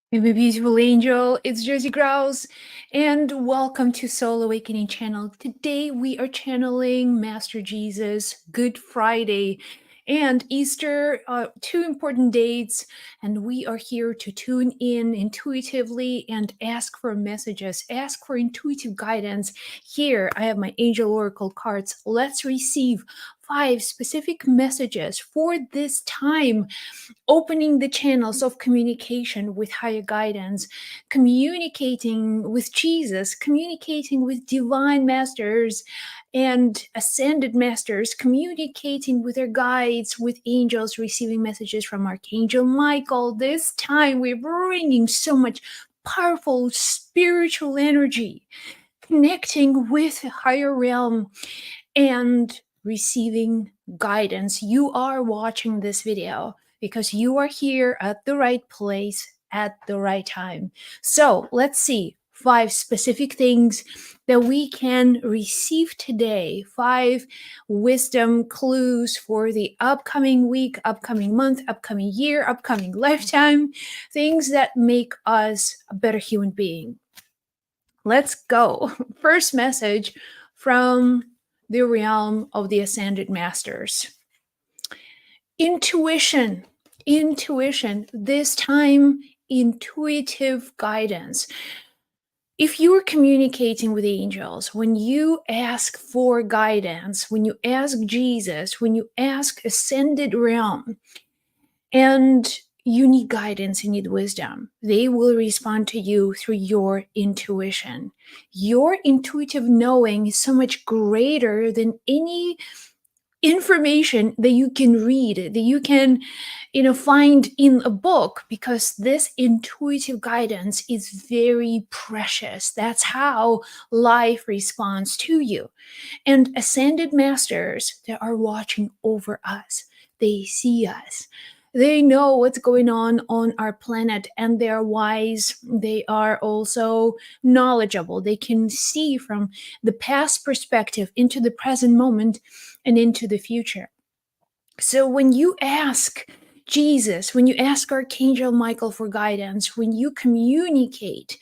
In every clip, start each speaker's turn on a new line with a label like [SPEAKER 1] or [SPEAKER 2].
[SPEAKER 1] Hey, my beautiful angel, it's Josie Grouse, and welcome to Soul Awakening channel. Today we are channeling Master Jesus, Good Friday, and Easter, two important dates, and we are here to tune in intuitively and ask for messages, ask for intuitive guidance. Here, I have my angel oracle cards. Let's receive 5 specific messages for this time, opening the channels of communication with higher guidance, communicating with Jesus, communicating with divine masters and ascended masters, communicating with their guides, with angels, receiving messages from Archangel Michael. This time we're bringing so much powerful spiritual energy, connecting with a higher realm and receiving guidance. You are watching this video because you are here at the right place at the right time. So let's see 5 specific things that we can receive today, 5 wisdom clues for the upcoming week, upcoming month, upcoming year, upcoming lifetime, things that make us a better human being. Let's go. First message from the realm of the ascended masters. Intuition. This time, intuitive guidance. If you're communicating with angels, when you ask for guidance, when you ask Jesus, when you ask ascended realm, and you need guidance, you need wisdom, they will respond to you through your intuition. Your intuitive knowing is so much greater than any information that you can read, that you can find in a book, because this intuitive guidance is very precious. That's how life responds to you. And ascended masters that are watching over us, they see us, they know what's going on our planet, and they're wise. They are also knowledgeable. They can see from the past perspective into the present moment and into the future. So when you ask Jesus, when you ask Archangel Michael for guidance, when you communicate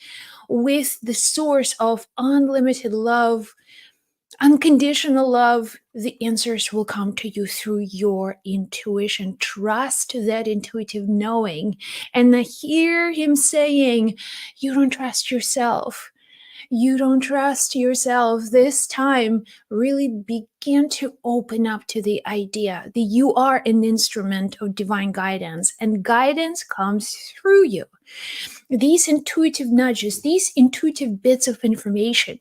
[SPEAKER 1] with the source of unlimited love, unconditional love, the answers will come to you through your intuition. Trust that intuitive knowing. And I hear him saying, you don't trust yourself. You don't trust yourself. This time, really begin to open up to the idea that you are an instrument of divine guidance, and guidance comes through you. These intuitive nudges, these intuitive bits of information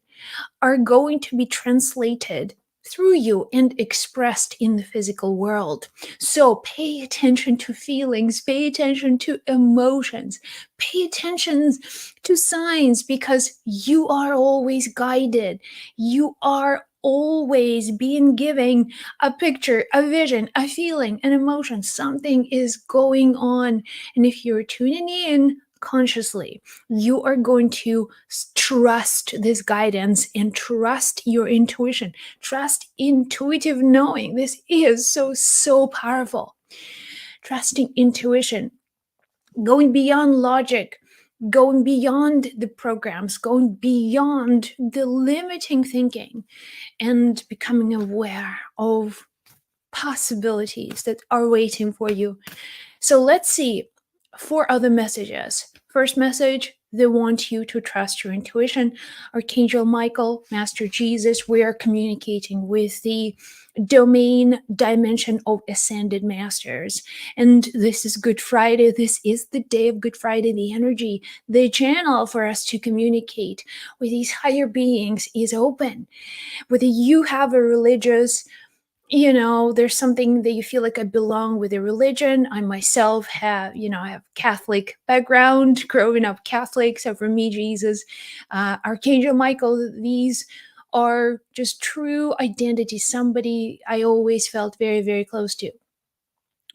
[SPEAKER 1] are going to be translated through you and expressed in the physical world. So pay attention to feelings, pay attention to emotions, pay attention to signs, because you are always guided. You are always being given a picture, a vision, a feeling, an emotion. Something is going on. And if you're tuning in consciously, you are going to trust this guidance and trust your intuition, trust intuitive knowing. This is so powerful. Trusting intuition, going beyond logic, going beyond the programs, going beyond the limiting thinking, and becoming aware of possibilities that are waiting for you. So let's see 4 other messages. First message, they want you to trust your intuition. Archangel Michael, Master Jesus, we are communicating with the domain dimension of ascended masters. And this is Good Friday. This is the day of Good Friday. The energy, the channel for us to communicate with these higher beings is open. Whether you have a religious, there's something that you feel like I belong with a religion. I myself have, I have Catholic background, growing up Catholic. So for me, Jesus, Archangel Michael, these are just true identity, somebody I always felt very, very close to.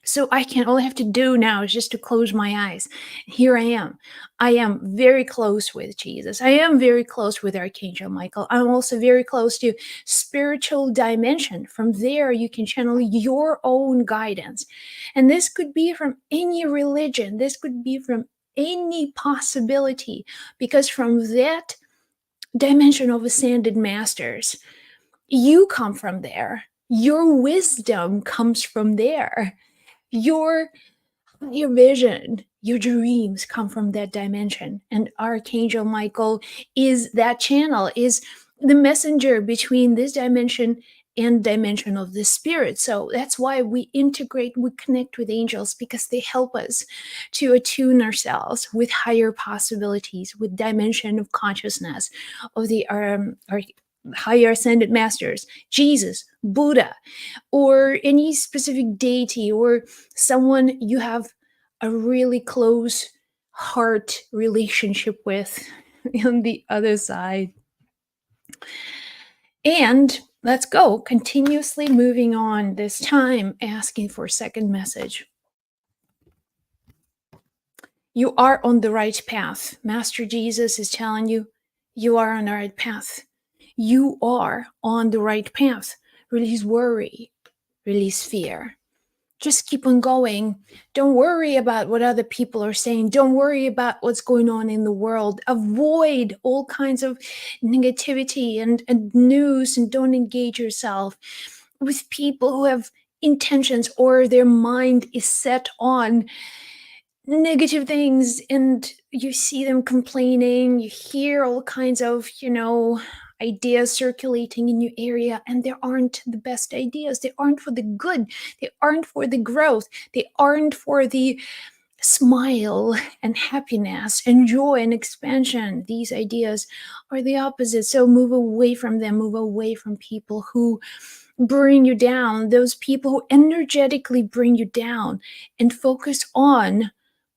[SPEAKER 1] So all I have to do now is just to close my eyes. Here I am. I am very close with Jesus. I am very close with Archangel Michael. I'm also very close to spiritual dimension. From there, you can channel your own guidance. And this could be from any religion. This could be from any possibility, because from that dimension of ascended masters, you come from there. Your wisdom comes from there. Your your vision, your dreams come from that dimension. And Archangel Michael is that channel, is the messenger between this dimension and dimension of the spirit. So that's why we integrate, we connect with angels, because they help us to attune ourselves with higher possibilities, with dimension of consciousness of the our higher ascended masters, Jesus, Buddha, or any specific deity, or someone you have a really close heart relationship with on the other side. And let's go, continuously moving on, this time asking for a second message. You are on the right path. Master Jesus is telling you, you are on the right path. You are on the right path. Release worry, release fear. Just keep on going. Don't worry about what other people are saying. Don't worry about what's going on in the world. Avoid all kinds of negativity and news, and don't engage yourself with people who have intentions, or their mind is set on negative things, and you see them complaining. You hear all kinds of, ideas circulating in your area, and they aren't the best ideas. They aren't for the good. They aren't for the growth. They aren't for the smile and happiness and joy and expansion. These ideas are the opposite. So move away from them. Move away from people who bring you down, those people who energetically bring you down, and focus on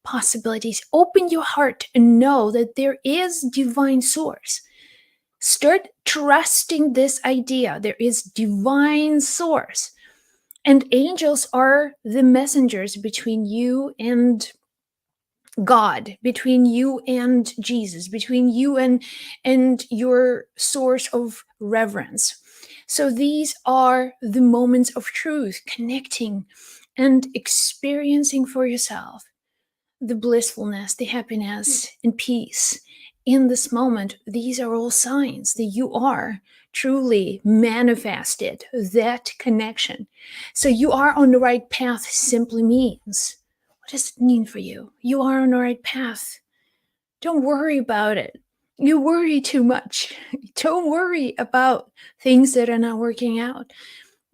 [SPEAKER 1] possibilities. Open your heart and know that there is divine source. Start trusting this idea. There is divine source. And angels are the messengers between you and God, between you and Jesus, between you and your source of reverence. So these are the moments of truth, connecting and experiencing for yourself the blissfulness, the happiness, and peace in this moment. These are all signs that you are truly manifested that connection. So you are on the right path simply means, what does it mean for you? You are on the right path. Don't worry about it. You worry too much. Don't worry about things that are not working out.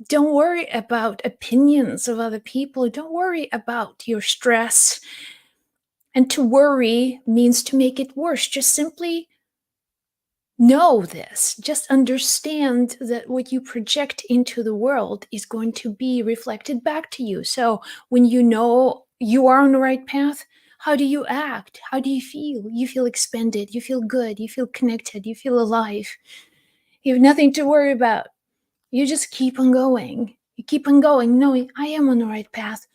[SPEAKER 1] Don't worry about opinions of other people. Don't worry about your stress. And to worry means to make it worse. Just simply know this. Just understand that what you project into the world is going to be reflected back to you. So when you know you are on the right path, how do you act? How do you feel? You feel expanded. You feel good. You feel connected. You feel alive. You have nothing to worry about. You just keep on going. You keep on going, knowing I am on the right path.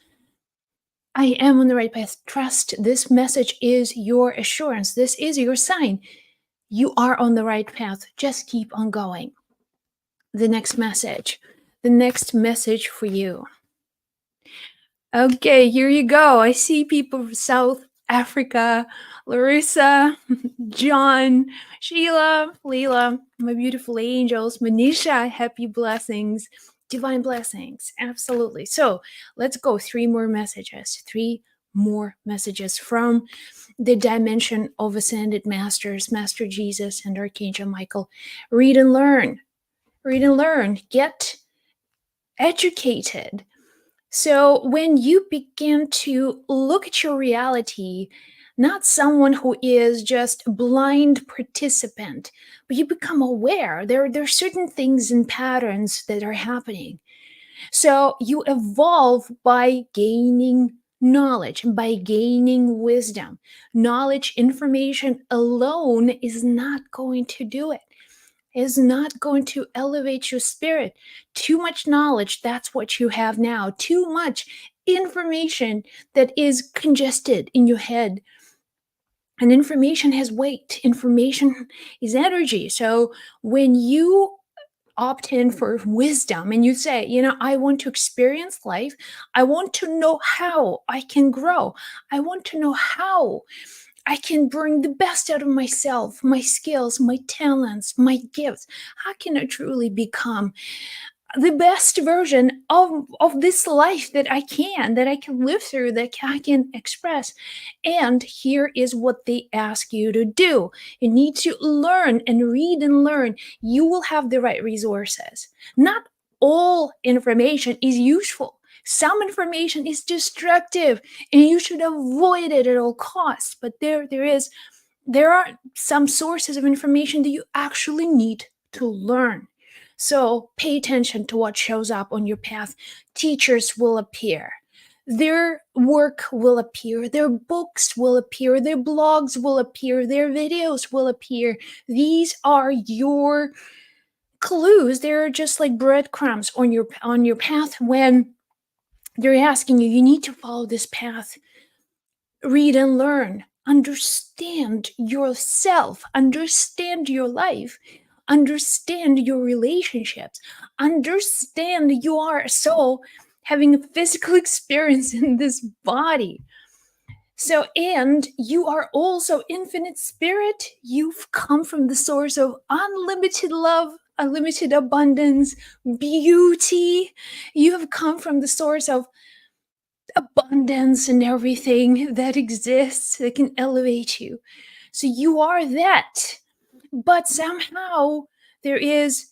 [SPEAKER 1] I am on the right path. Trust. This message is your assurance. This is your sign. You are on the right path. Just keep on going. The next message. The next message for you. Okay, here you go. I see people from South Africa. Larissa, John, Sheila, Leila, my beautiful angels, Manisha, happy blessings, divine blessings. Absolutely. So let's go. 3 more messages. 3 more messages from the dimension of ascended masters, Master Jesus and Archangel Michael. Read and learn. Read and learn. Get educated. So when you begin to look at your reality, not someone who is just a blind participant, but you become aware. There are certain things and patterns that are happening. So you evolve by gaining knowledge, by gaining wisdom. Knowledge, information alone is not going to do it, is not going to elevate your spirit. Too much knowledge, that's what you have now. Too much information that is congested in your head. And information has weight, information is energy. So when you opt in for wisdom and you say, I want to experience life. I want to know how I can grow. I want to know how I can bring the best out of myself, my skills, my talents, my gifts. How can I truly become the best version of this life that I can live through, that I can express? And here is what they ask you to do. You need to learn and read and learn. You will have the right resources. Not all information is useful. Some information is destructive and you should avoid it at all costs. But there are some sources of information that you actually need to learn. So pay attention to what shows up on your path. Teachers will appear. Their work will appear. Their books will appear. Their blogs will appear. Their videos will appear. These are your clues. They're just like breadcrumbs on your path when they're asking you, you need to follow this path. Read and learn. Understand yourself. Understand your life. Understand your relationships. Understand you are a soul having a physical experience in this body. So, and you are also infinite spirit. You've come from the source of unlimited love, unlimited abundance, beauty. You have come from the source of abundance and everything that exists that can elevate you. So you are that. But somehow there is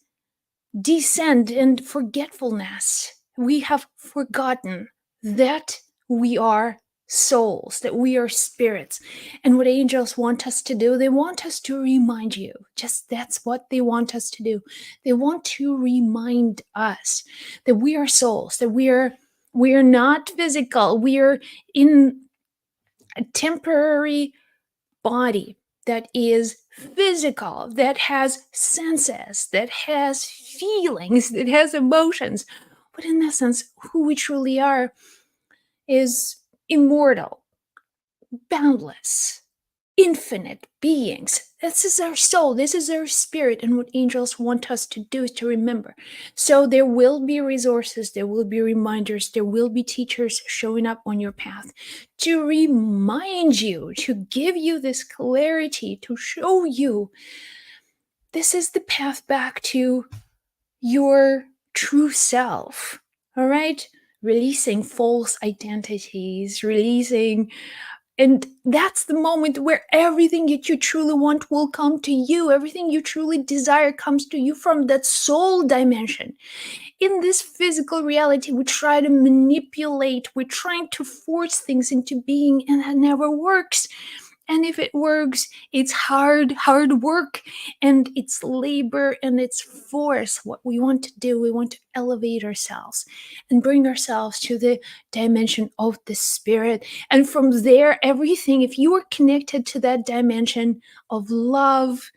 [SPEAKER 1] descent and forgetfulness. We have forgotten that we are souls, that we are spirits. And what angels want us to do, they want us to remind you. Just that's what they want us to do. They want to remind us that we are souls, that we are not physical. We are in a temporary body that is physical, that has senses, that has feelings, that has emotions. But in essence, who we truly are is immortal, boundless, infinite beings. This is our soul, this is our spirit, and what angels want us to do is to remember. So there will be resources, there will be reminders, there will be teachers showing up on your path to remind you, to give you this clarity, to show you this is the path back to your true self. All right? Releasing false identities, and that's the moment where everything that you truly want will come to you. Everything you truly desire comes to you from that soul dimension. In this physical reality, we try to manipulate, we're trying to force things into being, and that never works. And if it works, it's hard work, and it's labor, and it's force. What we want to do, we want to elevate ourselves and bring ourselves to the dimension of the spirit. And from there, everything, if you are connected to that dimension of love,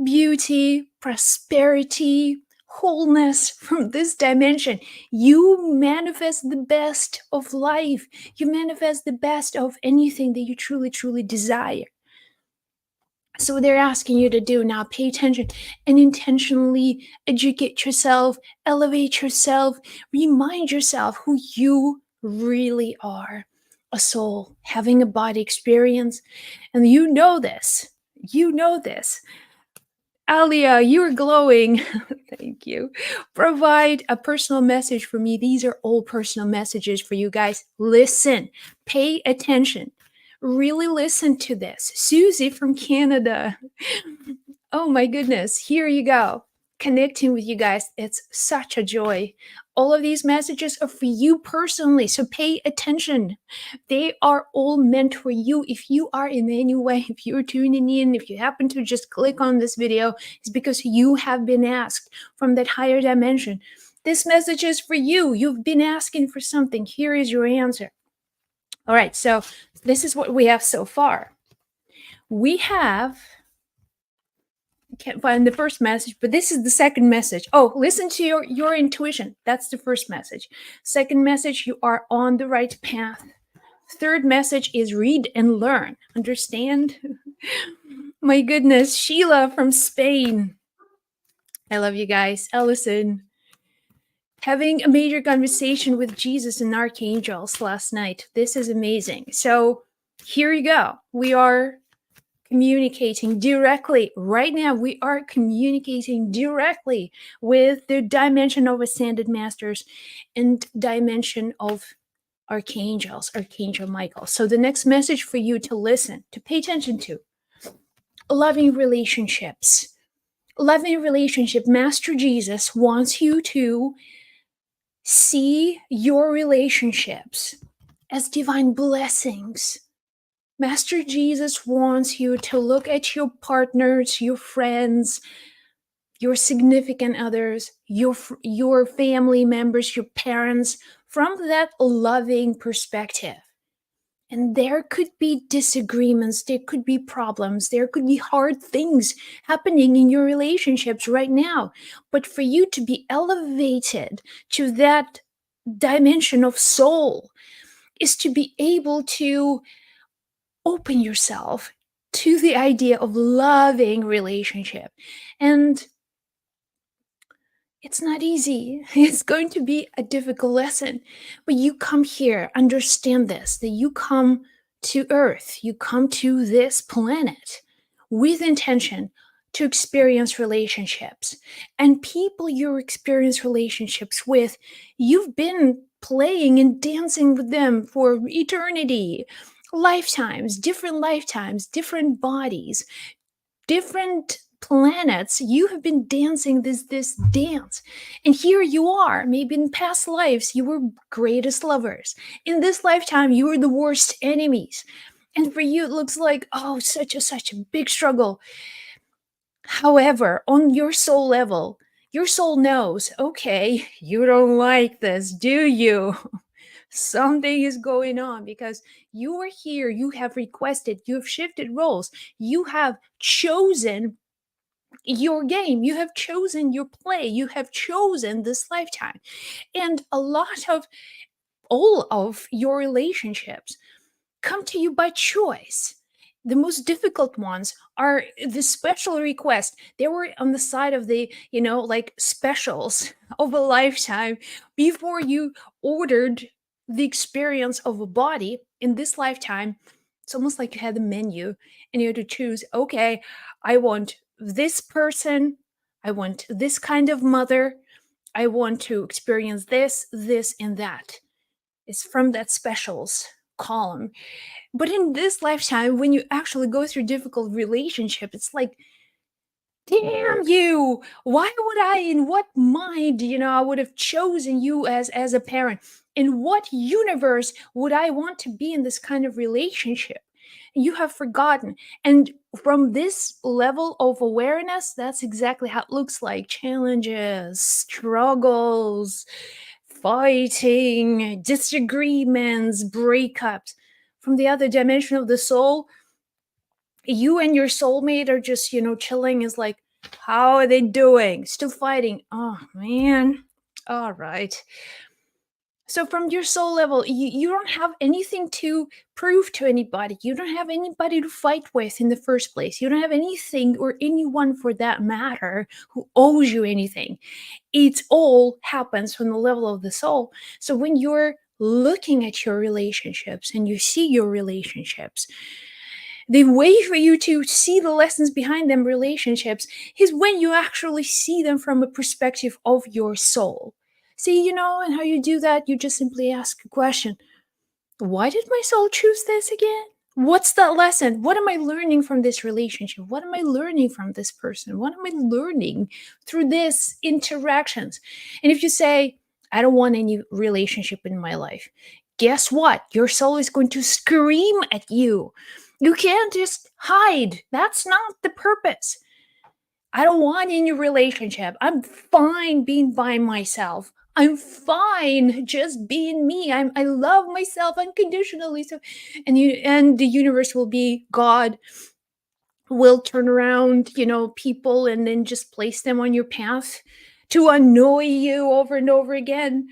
[SPEAKER 1] beauty, prosperity, wholeness, from this dimension, you manifest the best of life. You manifest the best of anything that you truly, truly desire. So what they're asking you to do now, pay attention and intentionally educate yourself, elevate yourself, remind yourself who you really are. A soul having a body experience. And you know this. You know this. Alia, you're glowing. Thank you. Provide a personal message for me. These are all personal messages for you guys. Listen, pay attention. Really listen to this. Susie from Canada. Oh my goodness. Here you go. Connecting with you guys. It's such a joy. All of these messages are for you personally, so pay attention. They are all meant for you. If you are in any way, if you're tuning in, if you happen to just click on this video, it's because you have been asked from that higher dimension. This message is for you. You've been asking for something. Here is your answer. All right, so this is what we have so far. We have, I can't find the first message, but this is the second message. Oh, listen to your intuition. That's the first message. Second message, you are on the right path. Third message is read and learn. Understand? My goodness, Sheila from Spain. I love you guys. Ellison, having a major conversation with Jesus and archangels last night. This is amazing. So here you go. We are communicating directly right now. We are communicating directly with the dimension of ascended masters and dimension of archangels, Archangel Michael. So the next message for you to listen, to pay attention to, loving relationships. Loving relationship. Master Jesus wants you to see your relationships as divine blessings. Master Jesus wants you to look at your partners, your friends, your significant others, your family members, your parents from that loving perspective. And there could be disagreements, there could be problems, there could be hard things happening in your relationships right now. But for you to be elevated to that dimension of soul is to be able to open yourself to the idea of loving relationship. And it's not easy. It's going to be a difficult lesson. But you come here, understand this, that you come to Earth, you come to this planet with intention to experience relationships. And people you experience relationships with, you've been playing and dancing with them for eternity, lifetimes, different bodies, different planets. You have been dancing this dance, and here you are. Maybe in past lives you were greatest lovers, in this lifetime you were the worst enemies, and for you it looks like, oh, such a big struggle. However, on your soul level, your soul knows, okay, you don't like this, do you? Something is going on, because you are here, you have requested, you have shifted roles, you have chosen your game, you have chosen your play, you have chosen this lifetime. And a lot of all of your relationships come to you by choice. The most difficult ones are the special request. They were on the side of the, like specials of a lifetime before you ordered the experience of a body in this lifetime. It's almost like you had a menu and you had to choose, okay, I want this person, I want this kind of mother, I want to experience this, and that. It's from that specials column. But in this lifetime, when you actually go through difficult relationship, it's like, damn you! Why would I, in what mind, I would have chosen you as a parent? In what universe would I want to be in this kind of relationship? You have forgotten. And from this level of awareness, that's exactly how it looks like. Challenges, struggles, fighting, disagreements, breakups. From the other dimension of the soul, you and your soulmate are just, chilling. Is like, how are they doing? Still fighting. Oh, man. All right. So from your soul level, you don't have anything to prove to anybody. You don't have anybody to fight with in the first place. You don't have anything or anyone for that matter who owes you anything. It all happens from the level of the soul. So when you're looking at your relationships and you see your relationships, the way for you to see the lessons behind them relationships is when you actually see them from a perspective of your soul. See, and how you do that, you just simply ask a question. Why did my soul choose this again? What's that lesson? What am I learning from this relationship? What am I learning from this person? What am I learning through these interactions? And if you say, I don't want any relationship in my life, guess what? Your soul is going to scream at you. You can't just hide. That's not the purpose. I don't want any relationship. I'm fine being by myself. I'm fine just being me. I love myself unconditionally. So, and the universe will be, God will turn around, people, and then just place them on your path to annoy you over and over again.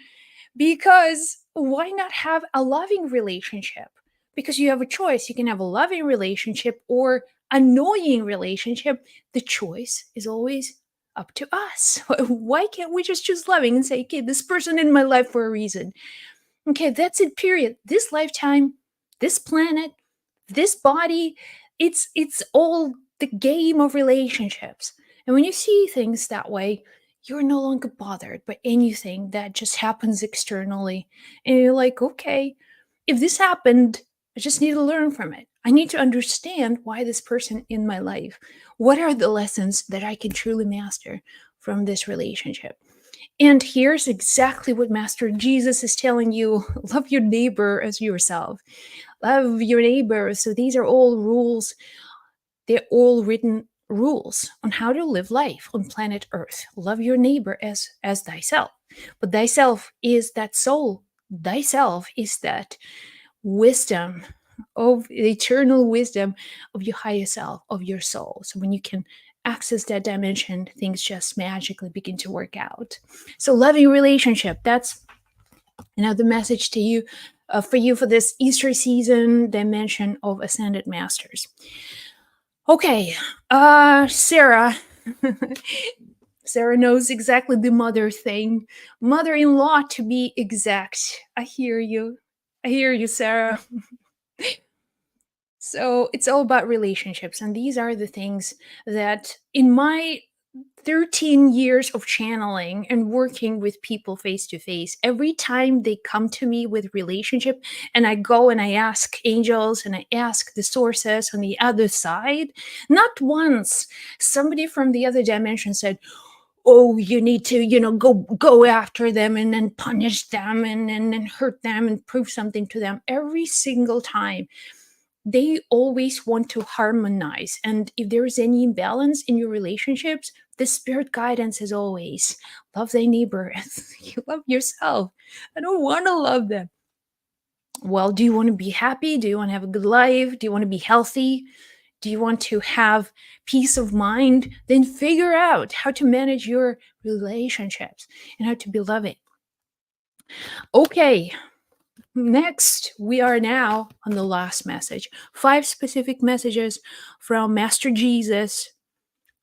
[SPEAKER 1] Because why not have a loving relationship? Because you have a choice. You can have a loving relationship or annoying relationship. The choice is always up to us. Why can't we just choose loving and say, okay, this person in my life for a reason? Okay, that's it, period. This lifetime, this planet, this body, it's all the game of relationships. And when you see things that way, you're no longer bothered by anything that just happens externally. And you're like, okay, if this happened, I just need to learn from it. I need to understand why this person in my life. What are the lessons that I can truly master from this relationship? And here's exactly what Master Jesus is telling you: love your neighbor as yourself. Love your neighbor. So these are all rules. They're all written rules on how to live life on planet Earth. Love your neighbor as thyself. But thyself is that soul. Thyself is that wisdom, of the eternal wisdom of your higher self, of your soul. So when you can access that dimension, things just magically begin to work out. So loving relationship, that's the message to you, for you, for this Easter season dimension of Ascended Masters. Okay, Sarah. Sarah knows exactly the mother thing. Mother-in-law, to be exact. I hear you. I hear you, Sarah. So it's all about relationships. And these are the things that, in my 13 years of channeling and working with people face to face, every time they come to me with relationship, and I go and I ask angels and I ask the sources on the other side, not once somebody from the other dimension said, oh, you need to, go after them and then punish them and hurt them and prove something to them. Every single time they always want to harmonize. And if there is any imbalance in your relationships, the spirit guidance is always love thy neighbor as you love yourself. I don't want to love them. Well, do you want to be happy? Do you want to have a good life? Do you want to be healthy? Do you want to have peace of mind? Then figure out how to manage your relationships and how to be loving. Okay, next, we are now on the last message. 5 specific messages from Master Jesus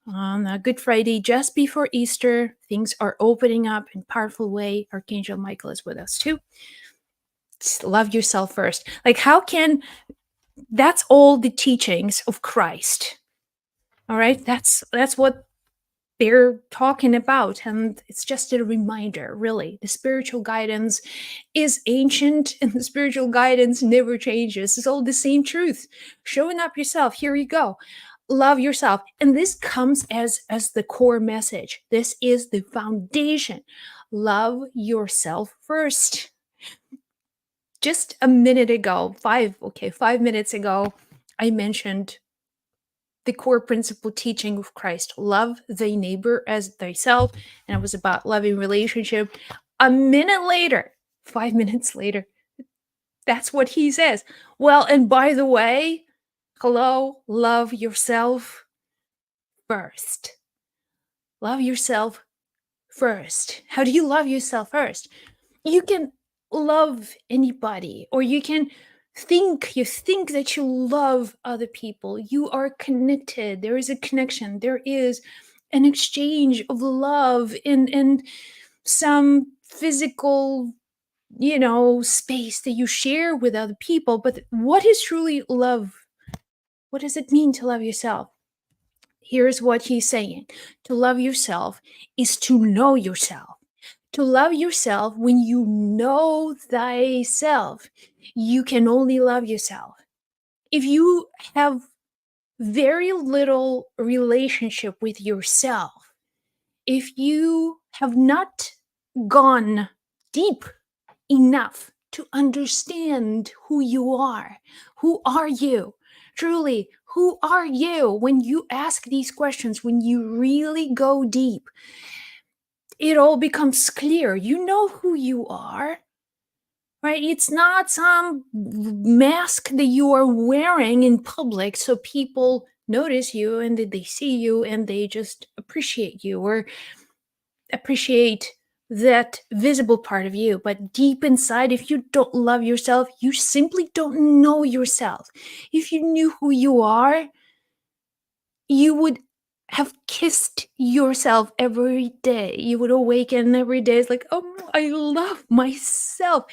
[SPEAKER 1] on Good Friday, just before Easter. Things are opening up in a powerful way. Archangel Michael is with us too. Just love yourself first. Like, how can that's all the teachings of Christ. All right, that's what they're talking about, and it's just a reminder. Really, the spiritual guidance is ancient, and the spiritual guidance never changes. It's all the same truth. Showing up yourself. Here you go. Love yourself, and this comes as the core message. This is the foundation. Love yourself first. Just a minute ago, 5 minutes ago, I mentioned the core principle teaching of Christ: love thy neighbor as thyself. And it was about loving relationship. A minute later, 5 minutes later, that's what he says. Well, and by the way, hello, love yourself first. Love yourself first. How do you love yourself first? You can love anybody, or you think that you love other people. You are connected. There is a connection. There is an exchange of love and some physical, space that you share with other people. But what is truly love? What does it mean to love yourself? Here's what he's saying: to love yourself is to know yourself. To love yourself, when you know thyself, you can only love yourself. If you have very little relationship with yourself, if you have not gone deep enough to understand who are you? Truly, who are you? When you ask these questions, when you really go deep, it all becomes clear. You know who you are, right? It's not some mask that you are wearing in public so people notice you and that they see you and they just appreciate you, or appreciate that visible part of you. But deep inside, if you don't love yourself, you simply don't know yourself. If you knew who you are, you would have kissed yourself every day. You would awaken every day. It's like, oh, I love myself.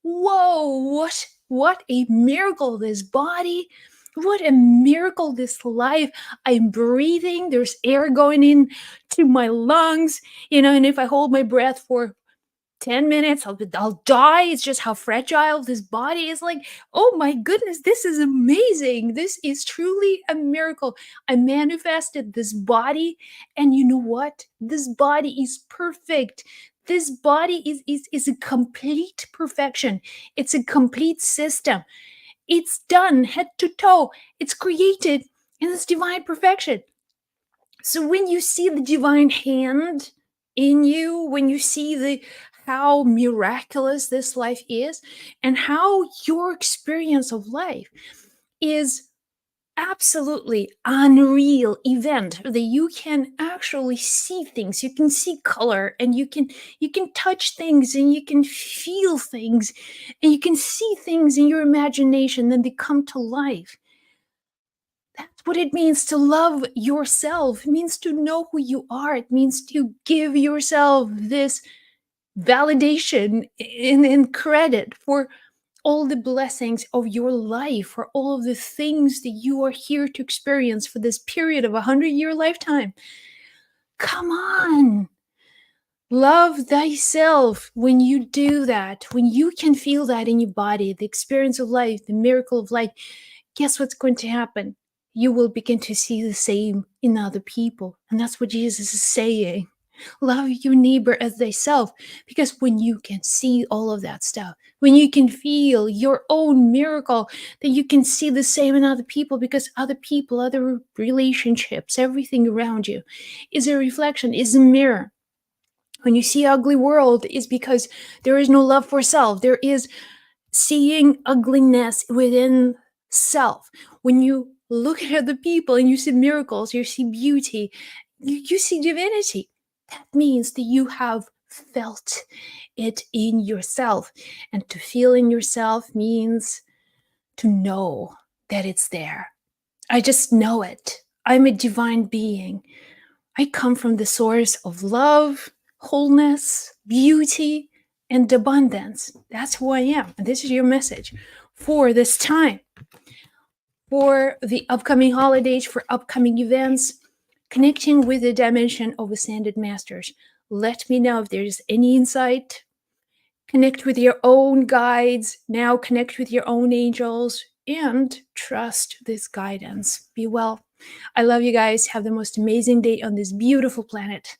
[SPEAKER 1] Whoa, what a miracle this body. What a miracle this life. I'm breathing. There's air going in to my lungs, and if I hold my breath for 10 minutes, I'll die. It's just how fragile this body is. Like, oh my goodness, this is amazing. This is truly a miracle. I manifested this body, and you know what? This body is perfect. This body is a complete perfection. It's a complete system. It's done head to toe. It's created in this divine perfection. So when you see the divine hand in you, when you see the how miraculous this life is, and how your experience of life is absolutely unreal event, that you can actually see things, you can see color, and you can touch things, and you can feel things, and you can see things in your imagination, then they come to life. That's what it means to love yourself. It means to know who you are. It means to give yourself this validation and credit for all the blessings of your life, for all of the things that you are here to experience for this period of 100-year lifetime. Come on. Love thyself. When you do that, when you can feel that in your body, the experience of life, the miracle of life, guess what's going to happen? You will begin to see the same in other people. And that's what Jesus is saying. Love your neighbor as thyself. Because when you can see all of that stuff, when you can feel your own miracle, then you can see the same in other people, because other people, other relationships, everything around you is a reflection, is a mirror. When you see ugly world, is because there is no love for self. There is seeing ugliness within self. When you look at other people and you see miracles, you see beauty, you see divinity. That means that you have felt it in yourself. And to feel in yourself means to know that it's there. I just know it. I'm a divine being. I come from the source of love, wholeness, beauty, and abundance. That's who I am. And this is your message for this time, for the upcoming holidays, for upcoming events, connecting with the dimension of ascended masters. Let me know if there's any insight. Connect with your own guides. Now connect with your own angels and trust this guidance. Be well. I love you guys. Have the most amazing day on this beautiful planet.